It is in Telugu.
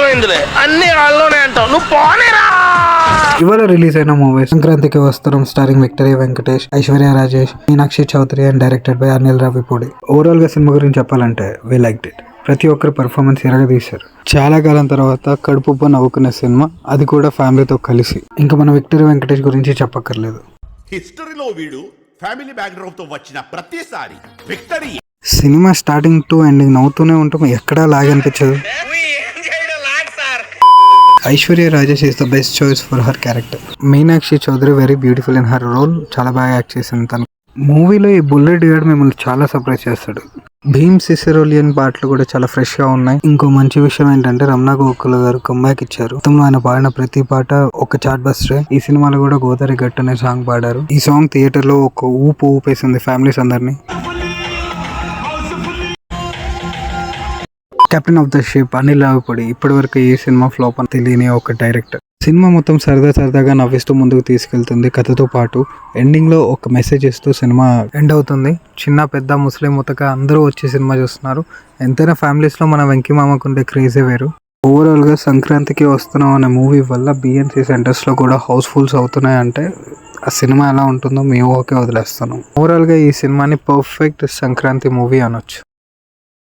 అర్థమైందిలే, అన్ని వాళ్ళలోనే అంటావు, నువ్వు పోనేరా. ఇవాళ రిలీజ్ అయిన మూవీ సంక్రాంతికి వస్త్రం starring victory Venkatesh, Aishwarya Rajesh, Meenakshi Chaudhary and directed by Anil Ravipudi. Overall గా సినిమా గురించి చెప్పాలంటే వి లైక్డ్ ఇట్. ప్రతి ఒక్కరు పర్ఫార్మెన్స్ తీశారు. చాలా కాలం తర్వాత కడుపుబ్బ నవ్వుకునే సినిమా, అది కూడా ఫ్యామిలీతో కలిసి. ఇంకా మన విక్టరీ వెంకటేష్ గురించి చెప్పక్కర్లేదు. హిస్టరీలో వీడు ఫ్యామిలీ బ్యాక్గ్రౌండ్ తో వచ్చిన ప్రతిసారి victory. Cinema starting to ending నవ్వుతూనే ఉంటాం, ఎక్కడా లాగ్ అనిపించదు. Aishwarya Rajesh is the best choice for her character. Meenakshi Chaudhary very beautiful in her role, చాలా బాగా యాక్ట్ చేసింది తను. మూవీలో ఈ బుల్లెట్ గార్డ్ మిమ్మల్ని చాలా సర్ప్రైజ్ చేస్తాడు. భీమ్ సిసిరోలియన్ పాటలు కూడా చాలా ఫ్రెష్ గా ఉన్నాయి. ఇంకో మంచి విషయం ఏంటంటే రమణ గోకుల గారు కంబ్యాక్ ఇచ్చారు. మొత్తంలో ఆయన పాడిన ప్రతి పాట ఒక చార్ట్ బస్టరే. ఈ సినిమాలో కూడా గోదావరి గట్టు అనే సాంగ్ పాడారు. ఈ సాంగ్ థియేటర్ లో ఒక ఊపేసింది ఫ్యామిలీస్ అందరినీ. Captain of the ship Anil Ravipudi ఇప్పటి వరకు ఏ సినిమా ఫ్లాప్ అని తెలియని ఒక డైరెక్టర్. సినిమా మొత్తం సరదాగా నవ్విస్తూ ముందుకు తీసుకెళ్తుంది. కథతో పాటు ఎండింగ్ లో ఒక మెసేజ్ ఇస్తూ సినిమా ఎండ్ అవుతుంది. చిన్న పెద్ద ముస్లిం ముతక అందరూ వచ్చి సినిమా చూస్తున్నారు. ఎంతైనా ఫ్యామిలీస్ లో మన వెంకీ మామకుండే క్రేజే వేరు. ఓవరాల్ గా సంక్రాంతికి వస్తున్నాం అనే మూవీ వల్ల బిఎన్సి సెంటర్స్ లో కూడా హౌస్ఫుల్స్ అవుతున్నాయి. అంటే ఆ సినిమా ఎలా ఉంటుందో మీ ఊహకే వదిలేస్తాను. ఓవరాల్ గా ఈ సినిమాని పర్ఫెక్ట్ సంక్రాంతి మూవీ అనొచ్చు.